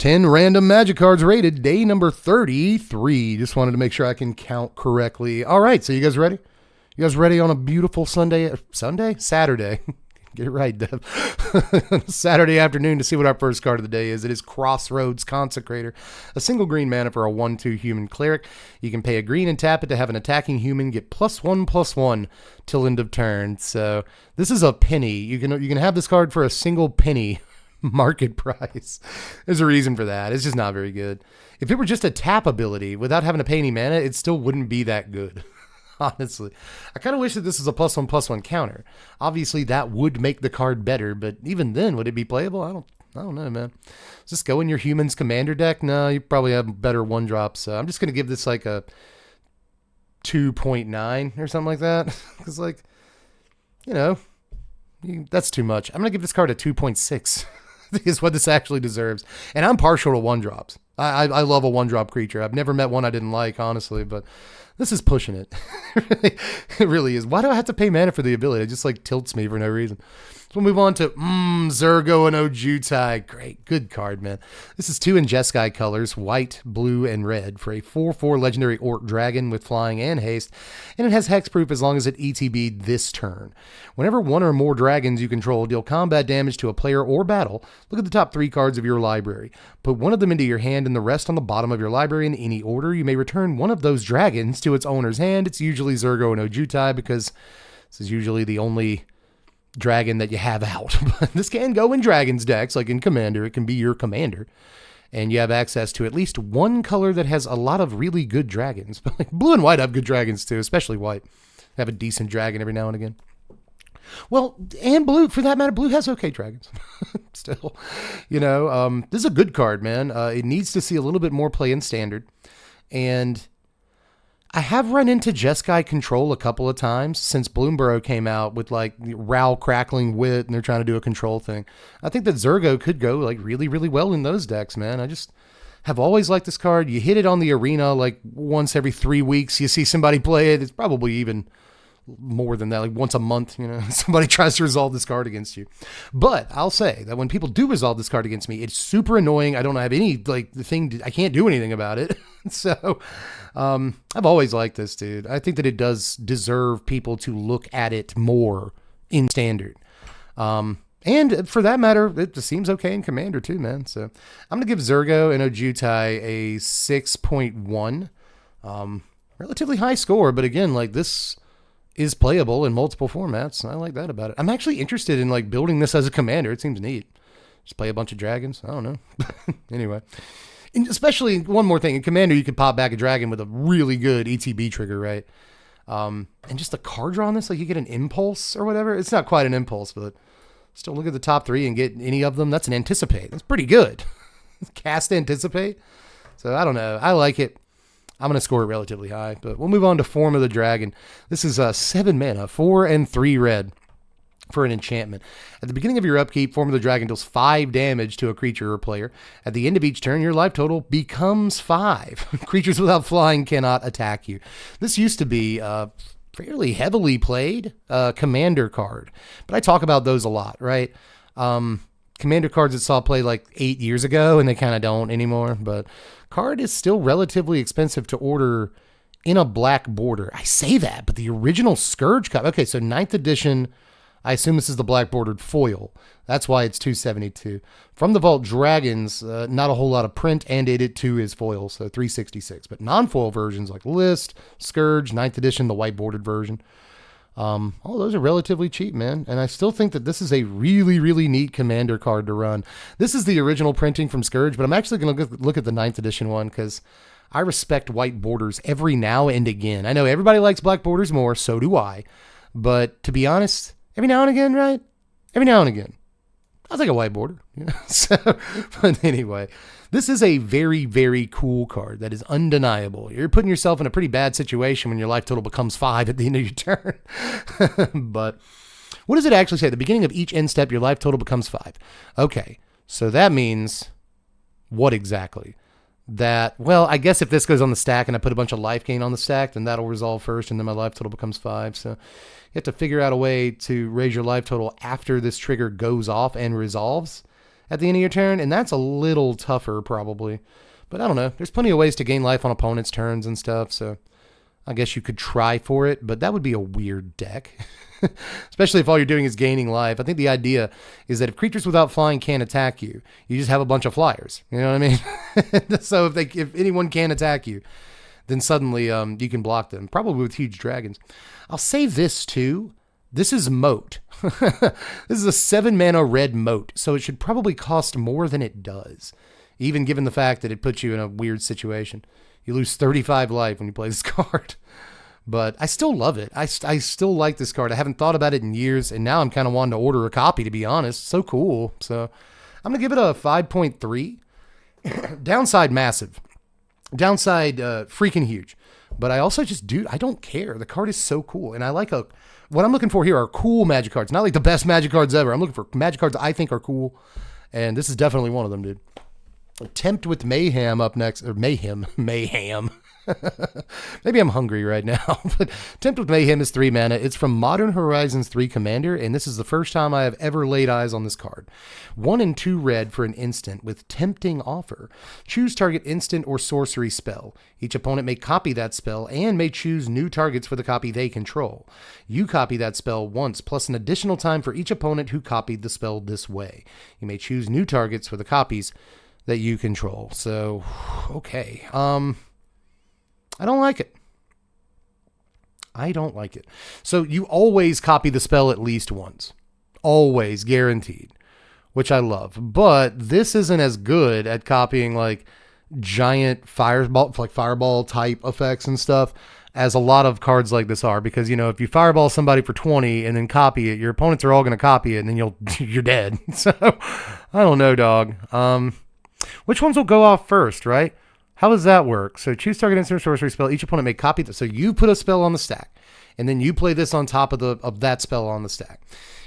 10 random magic cards rated, day number 33. Just wanted to make sure I can count correctly. All right, so you guys ready? You guys ready on a beautiful Saturday? Get it right, Dev. Saturday afternoon to see what our first card of the day is. It is Crossroads Consecrator, a single green mana for a 1/2 human cleric. You can pay a green and tap it to have an attacking human get +1/+1 till end of turn. So this is a penny. You can have this card for a single penny market price. There's a reason for that. It's just not very good. If it were just a tap ability without having to pay any mana, it still wouldn't be that good. Honestly, I kind of wish that this was a +1/+1 counter. Obviously, that would make the card better, but even then, would it be playable? I don't know, man. Just go in your humans commander deck. No, you probably have better 1-drops. So I'm just gonna give this like a 2.9 or something like that, because that's too much. I'm gonna give this card a 2.6. Is what this actually deserves. And I'm partial to 1-drops. I love a 1-drop creature. I've never met one I didn't like, honestly, but this is pushing it. It really is. Why do I have to pay mana for the ability? It just tilts me for no reason. So we'll move on to Zergo Ojutai. Great. Good card, man. This is 2 in Jeskai colors, white, blue, and red, for a 4/4 legendary orc dragon with flying and haste, and it has hexproof as long as it ETB'd this turn. Whenever one or more dragons you control deal combat damage to a player or battle, look at the top 3 cards of your library. Put one of them into your hand and the rest on the bottom of your library in any order. You may return one of those dragons to its owner's hand. It's usually Zergo and Ojutai because this is usually the only dragon that you have out. But this can go in dragons decks, like in Commander. It can be your commander. And you have access to at least one color that has a lot of really good dragons. But blue and white have good dragons too, especially white. Have a decent dragon every now and again. Well, and blue, for that matter, blue has okay dragons. Still, this is a good card, man. It needs to see a little bit more play in standard. And I have run into Jeskai control a couple of times since Bloomborough came out with Ral crackling wit, and they're trying to do a control thing. I think that Zergo could go really, really well in those decks, man. I just have always liked this card. You hit it on the arena once every 3 weeks. You see somebody play it. It's probably even more than that, once a month, somebody tries to resolve this card against you. But I'll say that when people do resolve this card against me, it's super annoying. I don't have any, I can't do anything about it. So, I've always liked this, dude. I think that it does deserve people to look at it more in standard. And for that matter, it seems okay in Commander too, man. So I'm going to give Zergo and Ojutai a 6.1. Relatively high score, but again, this is playable in multiple formats. I like that about it. I'm actually interested in building this as a commander. It seems neat. Just play a bunch of dragons. I don't know. Anyway, and especially one more thing in Commander, you could pop back a dragon with a really good ETB trigger, right? And just the card draw on this, you get an impulse or whatever. It's not quite an impulse, but still look at the top 3 and get any of them. That's an anticipate. That's pretty good. Cast anticipate. So I don't know. I like it. I'm going to score it relatively high, but we'll move on to Form of the Dragon. This is 7 mana, 4 and 3 red for an enchantment. At the beginning of your upkeep, Form of the Dragon deals 5 damage to a creature or player. At the end of each turn, your life total becomes 5. Creatures without flying cannot attack you. This used to be a fairly heavily played Commander card, but I talk about those a lot, right? Commander cards that saw play 8 years ago, and they kind of don't anymore, but card is still relatively expensive to order in a black border. I say that, but the original Scourge copy. Okay, so 9th edition, I assume this is the black bordered foil. That's why it's $272. From the Vault Dragons, not a whole lot of print, and it too is foil, so $366. But non-foil versions like List, Scourge, 9th edition, the white bordered version. All those are relatively cheap, man. And I still think that this is a really, really neat Commander card to run. This is the original printing from Scourge, but I'm actually going to look at the 9th edition one because I respect white borders every now and again. I know everybody likes black borders more, so do I. But to be honest, every now and again, right? Every now and again, I'll take a white border. So, but anyway, this is a very, very cool card that is undeniable. You're putting yourself in a pretty bad situation when your life total becomes 5 at the end of your turn. But what does it actually say? At the beginning of each end step, your life total becomes 5. Okay, so that means what exactly? That, well, I guess if this goes on the stack and I put a bunch of life gain on the stack, then that'll resolve first, and then my life total becomes 5. So you have to figure out a way to raise your life total after this trigger goes off and resolves. at the end of your turn, and that's a little tougher probably. But I don't know. There's plenty of ways to gain life on opponents' turns and stuff, so I guess you could try for it, but that would be a weird deck. Especially if all you're doing is gaining life. I think the idea is that if creatures without flying can't attack you, you just have a bunch of flyers. You know what I mean? So if anyone can attack you, then suddenly you can block them, probably with huge dragons. I'll say this too. This is Moat. This is a 7 mana red Moat, so it should probably cost more than it does, even given the fact that it puts you in a weird situation. You lose 35 life when you play this card. But I still love it. I still like this card. I haven't thought about it in years, and now I'm kind of wanting to order a copy, to be honest. So cool. So I'm going to give it a 5.3. Downside, massive. Downside, freaking huge. But I also just, dude, I don't care. The card is so cool. And I like what I'm looking for here are cool Magic cards. Not like the best Magic cards ever. I'm looking for Magic cards I think are cool. And this is definitely one of them, dude. Attempt with Mayhem up next. Or Mayhem. Maybe I'm hungry right now, but Attempt with Mayhem is 3 mana. It's from Modern Horizons 3 Commander, and this is the first time I have ever laid eyes on this card. 1 and 2 red for an instant with Tempting Offer. Choose target instant or sorcery spell. Each opponent may copy that spell and may choose new targets for the copy they control. You copy that spell once, plus an additional time for each opponent who copied the spell this way. You may choose new targets for the copies that you control. So, okay. I don't like it. I don't like it. So you always copy the spell at least once. Always, guaranteed. Which I love. But this isn't as good at copying like giant fireball type effects and stuff as a lot of cards like this are. Because, you know, if you fireball somebody for 20 and then copy it, your opponents are all going to copy it and then you're dead. So, I don't know, dog. Which ones will go off first, right? How does that work? So choose target instant or sorcery spell. Each opponent may copy this. So you put a spell on the stack, and then you play this on top of that spell on the stack.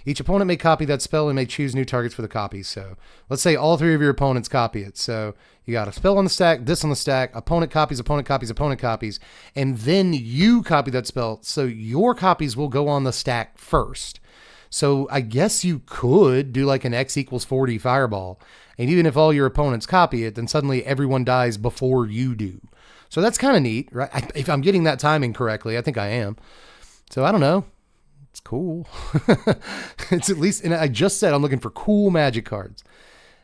Each opponent may copy that spell and may choose new targets for the copies. So let's say all 3 of your opponents copy it. So you got a spell on the stack, this on the stack, opponent copies, opponent copies, opponent copies, and then you copy that spell. So your copies will go on the stack first. So I guess you could do like an X equals 40 fireball. And even if all your opponents copy it, then suddenly everyone dies before you do. So that's kind of neat, right? If I'm getting that timing correctly, I think I am. So I don't know. It's cool. It's at least, and I just said I'm looking for cool Magic cards.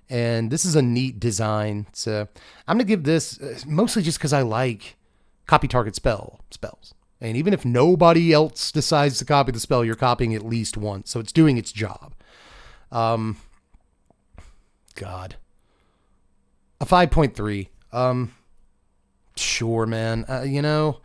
And this is a neat design. So I'm going to give this mostly just because I like copy target spells. And even if nobody else decides to copy the spell, you're copying at least once. So it's doing its job. God. A 5.3. Sure, man. You know,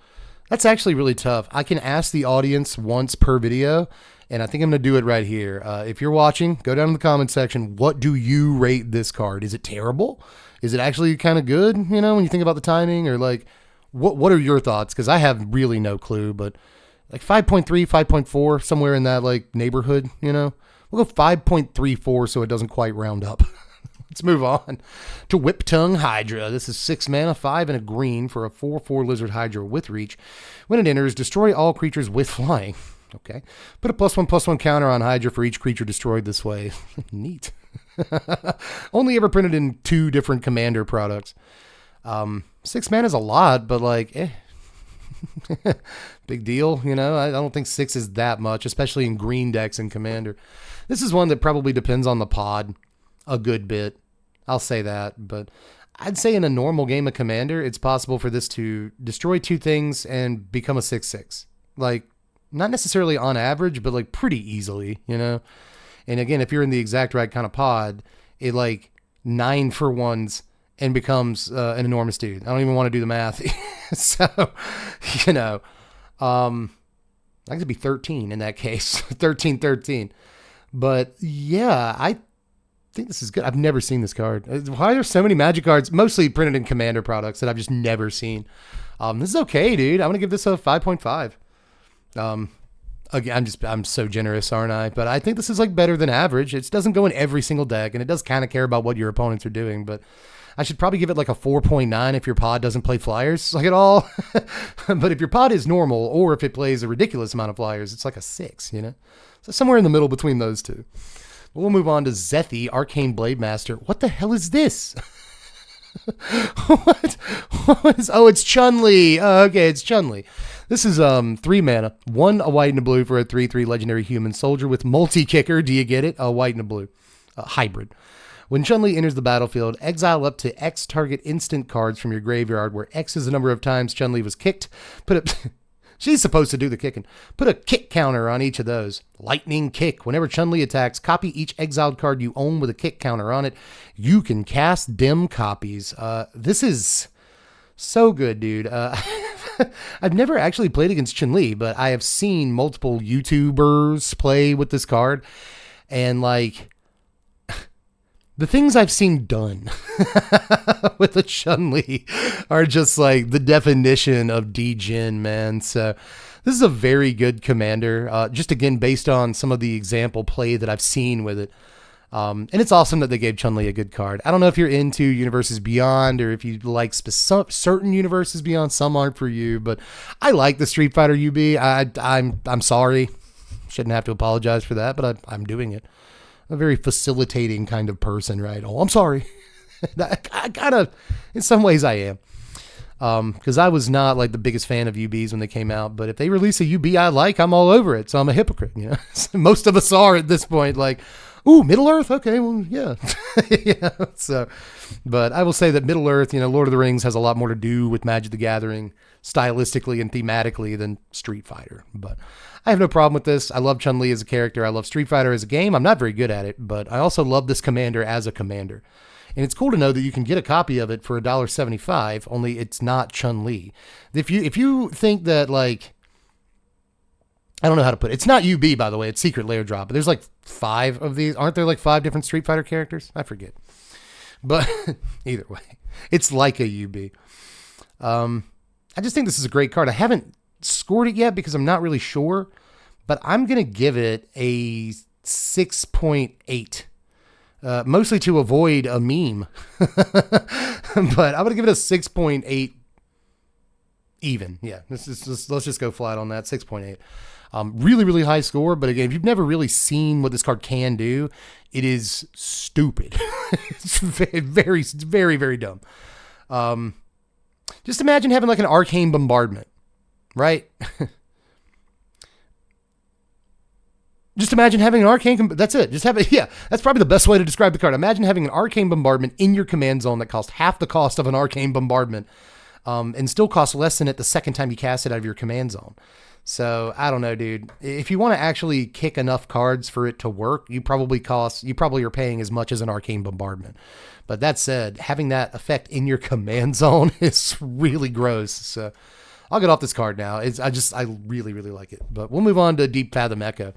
that's actually really tough. I can ask the audience once per video, and I think I'm going to do it right here. If you're watching, go down in the comment section. What do you rate this card? Is it terrible? Is it actually kind of good, you know, when you think about the timing? Or like, what are your thoughts? Because I have really no clue, but like 5.3, 5.4, somewhere in that like neighborhood, you know. We'll go 5.34 so it doesn't quite round up. Let's move on to Whip-Tongue Hydra. This is 6 mana, 5 and a green for a 4/4 Lizard Hydra with reach. When it enters, destroy all creatures with flying. Okay. Put a +1/+1 counter on Hydra for each creature destroyed this way. Neat. Only ever printed in 2 different Commander products. 6 mana is a lot, but like, big deal, you know? I don't think 6 is that much, especially in green decks in Commander. This is one that probably depends on the pod a good bit. I'll say that, but I'd say in a normal game of Commander, it's possible for this to destroy 2 things and become a 6/6. Like, not necessarily on average, but like pretty easily, you know? And again, if you're in the exact right kind of pod, it like 9 for 1s and becomes an enormous dude. I don't even want to do the math. So, you know, I could be 13 in that case. 13. But yeah, I think this is good. I've never seen this card. Why are there so many Magic cards, mostly printed in Commander products, that I've just never seen? This is okay, dude. I'm going to give this a 5.5. Again, I'm so generous, aren't I? But I think this is like better than average. It doesn't go in every single deck, and it does kind of care about what your opponents are doing, but I should probably give it like a 4.9 if your pod doesn't play flyers like at all. But if your pod is normal, or if it plays a ridiculous amount of flyers, it's like a 6, you know? So somewhere in the middle between those two. We'll move on to Zethi, Arcane Blade Master. What the hell is this? What? Oh, it's Chun-Li. Okay, it's Chun-Li. This is 3 mana, 1 a white and a blue for a 3/3 legendary human soldier with multi-kicker. Do you get it? A white and a blue. Hybrid. When Chun-Li enters the battlefield, exile up to X target instant cards from your graveyard, where X is the number of times Chun-Li was kicked. She's supposed to do the kicking. Put a kick counter on each of those. Lightning kick. Whenever Chun-Li attacks, copy each exiled card you own with a kick counter on it. You can cast dim copies. This is so good, dude. I've never actually played against Chun-Li, but I have seen multiple YouTubers play with this card. And, like, the things I've seen done with the Chun-Li are just like the definition of degen, man. So this is a very good commander. Just again, based on some of the example play that I've seen with it. And it's awesome that they gave Chun-Li a good card. I don't know if you're into Universes Beyond or if you like certain Universes Beyond. Some aren't for you, but I like the Street Fighter UB. I'm sorry. Shouldn't have to apologize for that, but I'm doing it. A very facilitating kind of person, right? Oh, I'm sorry. I kind of, in some ways I am. Because I was not like the biggest fan of UBs when they came out, but if they release a UB I like, I'm all over it. So I'm a hypocrite, you know. Most of us are at this point, like, ooh, Middle Earth? Okay, well, yeah. Yeah. So, but I will say that Middle Earth, you know, Lord of the Rings has a lot more to do with Magic the Gathering stylistically and thematically than Street Fighter. But I have no problem with this. I love Chun-Li as a character. I love Street Fighter as a game. I'm not very good at it, but I also love this commander as a commander. And it's cool to know that you can get a copy of it for $1.75, only it's not Chun-Li. If you think that, like, I don't know how to put it. It's not UB, by the way. It's Secret Lair Drop. But there's like 5 of these. Aren't there like 5 different Street Fighter characters? I forget. But either way, it's like a UB. I just think this is a great card. I haven't scored it yet because I'm not really sure, but I'm going to give it a 6.8. Mostly to avoid a meme. But I'm going to give it a 6.8 even. Yeah, let's just go flat on that, 6.8. Really, really high score, but again, if you've never really seen what this card can do, it is stupid. It's very, very, very, very dumb. Just imagine having like an arcane bombardment, right? Just imagine having an arcane, that's it. Just have it. Yeah, that's probably the best way to describe the card. Imagine having an arcane bombardment in your command zone that costs half the cost of an arcane bombardment, and still costs less than it the second time you cast it out of your command zone. So I don't know, dude. If you want to actually kick enough cards for it to work, you probably are paying as much as an arcane bombardment. But that said, having that effect in your command zone is really gross. So I'll get off this card now. I really, really like it. But we'll move on to Deep Fathom Echo.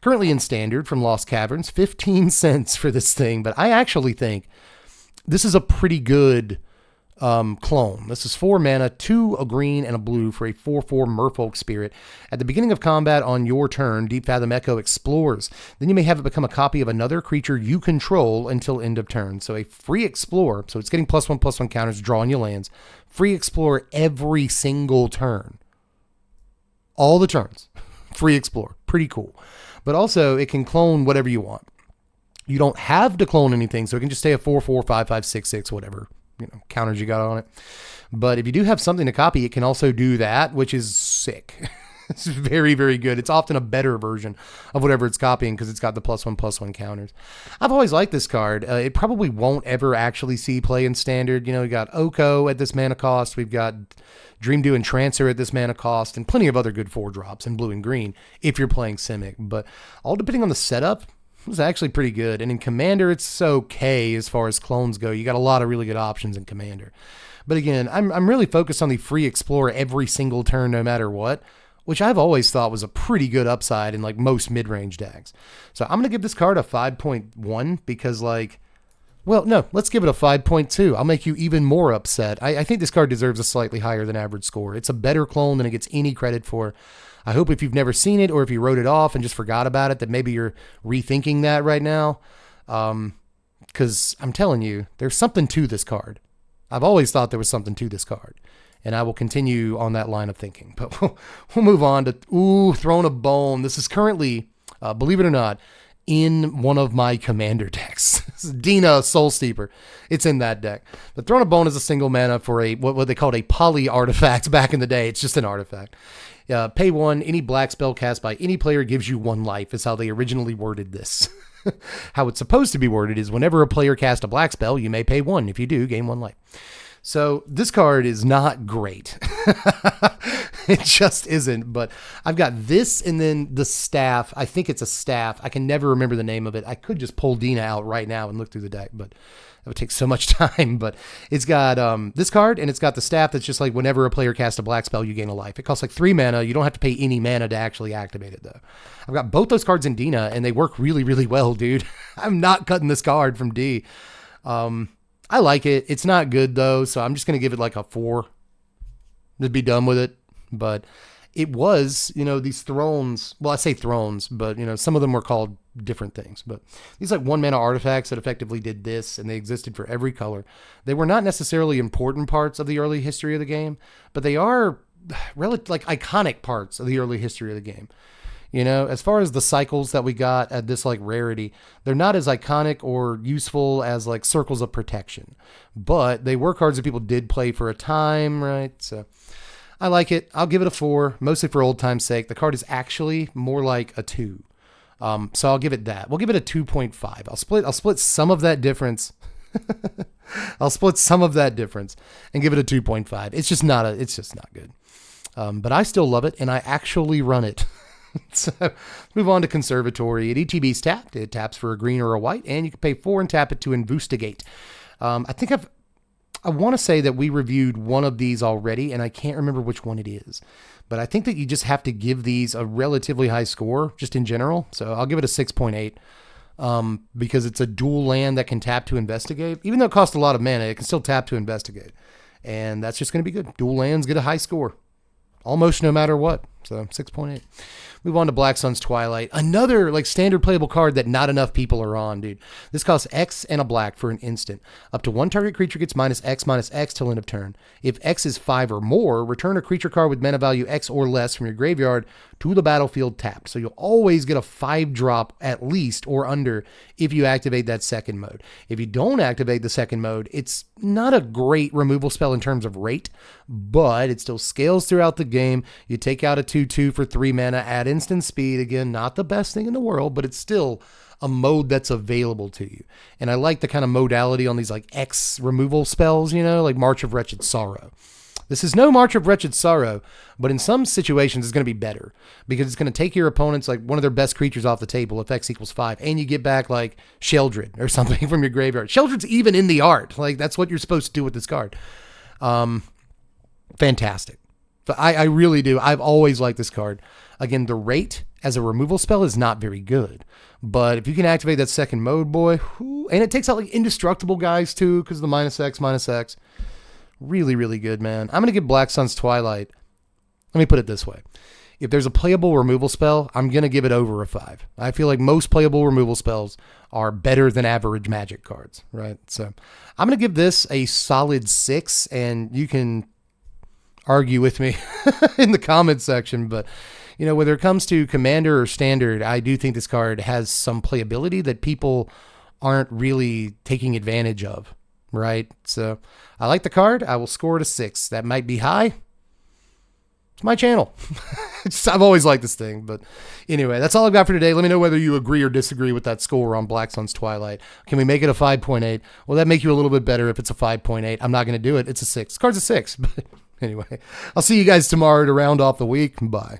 Currently in Standard from Lost Caverns, 15 cents for this thing. But I actually think this is a pretty good clone. This is 4 mana, 2 a green and a blue for a 4/4 Merfolk Spirit. At the beginning of combat on your turn, Deep Fathom Echo explores. Then you may have it become a copy of another creature you control until end of turn. So a free explore. So it's getting +1/+1 counters, drawing you lands. Free explore every single turn. All the turns. Free explore. Pretty cool. But also, it can clone whatever you want. You don't have to clone anything, so it can just stay a 4/4, 5/5, 6/6, whatever, counters you got on it. But if you do have something to copy, it can also do that, which is sick. It's very, very good. It's often a better version of whatever it's copying because it's got the +1/+1 counters. I've always liked this card. It probably won't ever actually see play in Standard. We got Oko at this mana cost. We've got Dreamdew and Trancer at this mana cost, and plenty of other good 4-drops in blue and green if you're playing Simic. But all depending on the setup, it was actually pretty good. And in Commander, it's okay as far as clones go. You got a lot of really good options in Commander. But again, I'm really focused on the free Explorer every single turn no matter what, which I've always thought was a pretty good upside in like most mid-range decks. So I'm going to give this card a 5.1 because let's give it a 5.2. I'll make you even more upset. I think this card deserves a slightly higher than average score. It's a better clone than it gets any credit for. I hope if you've never seen it or if you wrote it off and just forgot about it, that maybe you're rethinking that right now. Because I'm telling you, there's something to this card. I've always thought there was something to this card. And I will continue on that line of thinking. But we'll move on to, Throne of Bone. This is currently, believe it or not, in one of my commander decks. Dina Soul Steeper. It's in that deck. But Throne of Bone is a single mana for a what they called a poly artifact back in the day. It's just an artifact. Pay 1, any black spell cast by any player gives you 1 life is how they originally worded this. How it's supposed to be worded is whenever a player casts a black spell, you may pay 1. If you do, gain 1 life. So this card is not great. It just isn't. But I've got this and then the staff. I think it's a staff. I can never remember the name of it. I could just pull Dina out right now and look through the deck, but that would take so much time. But it's got this card, and it's got the staff that's just like whenever a player casts a black spell, you gain a life. It costs like 3 mana. You don't have to pay any mana to actually activate it, though. I've got both those cards in Dina, and they work really, really well, dude. I'm not cutting this card from D. I like it. It's not good, though, so I'm just going to give it like a 4. Just be done with it. But it was, these thrones. Well, I say thrones, but, some of them were called different things. But these like 1 mana artifacts that effectively did this, and they existed for every color. They were not necessarily important parts of the early history of the game, but they are like iconic parts of the early history of the game. As far as the cycles that we got at this like rarity, they're not as iconic or useful as like Circles of Protection, but they were cards that people did play for a time, right? So I like it. I'll give it a 4, mostly for old time's sake. The card is actually more like a 2. So I'll give it that. We'll give it a 2.5. I'll split some of that difference. I'll split some of that difference and give it a 2.5. It's just not good. But I still love it, and I actually run it. So move on to Conservatory. At ETB's tapped. It taps for a green or a white, and you can pay 4 and tap it to investigate. I want to say that we reviewed one of these already, and I can't remember which one it is. But I think that you just have to give these a relatively high score, just in general. So I'll give it a 6.8 because it's a dual land that can tap to investigate. Even though it costs a lot of mana, it can still tap to investigate. And that's just going to be good. Dual lands get a high score. Almost no matter what. So 6.8. Move on to Black Sun's Twilight. Another like standard playable card that not enough people are on, dude. This costs X and a black for an instant. Up to 1 target creature gets -X till end of turn. If X is 5 or more, return a creature card with mana value X or less from your graveyard to the battlefield tapped. So you'll always get a 5-drop at least or under if you activate that second mode. If you don't activate the second mode, it's not a great removal spell in terms of rate, but it still scales throughout the game. You take out a 2/2 for 3 mana at instant speed. Again, not the best thing in the world, but it's still a mode that's available to you. And I like the kind of modality on these like X removal spells, like March of Wretched Sorrow. This is no March of Wretched Sorrow, but in some situations it's going to be better because it's going to take your opponent's like one of their best creatures off the table if X equals 5, and you get back like Sheldred or something from your graveyard. Sheldred's even in the art. Like that's what you're supposed to do with this card. Fantastic. But I really do. I've always liked this card. Again, the rate as a removal spell is not very good. But if you can activate that second mode, boy, and it takes out like indestructible guys too because of the -X. Really, really good, man. I'm going to give Black Sun's Twilight. Let me put it this way. If there's a playable removal spell, I'm going to give it over a 5. I feel like most playable removal spells are better than average Magic cards, right? So I'm going to give this a solid 6, and you can argue with me in the comments section, but whether it comes to Commander or Standard, I do think this card has some playability that people aren't really taking advantage of, right? So I like the card. I will score it a 6. That might be high. It's my channel. I've always liked this thing, but anyway, that's all I've got for today. Let me know whether you agree or disagree with that score on Black Sun's Twilight. Can we make it a 5.8? Will that make you a little bit better if it's a 5.8? I'm not going to do it. It's a 6. This card's a 6, but anyway, I'll see you guys tomorrow to round off the week. Bye.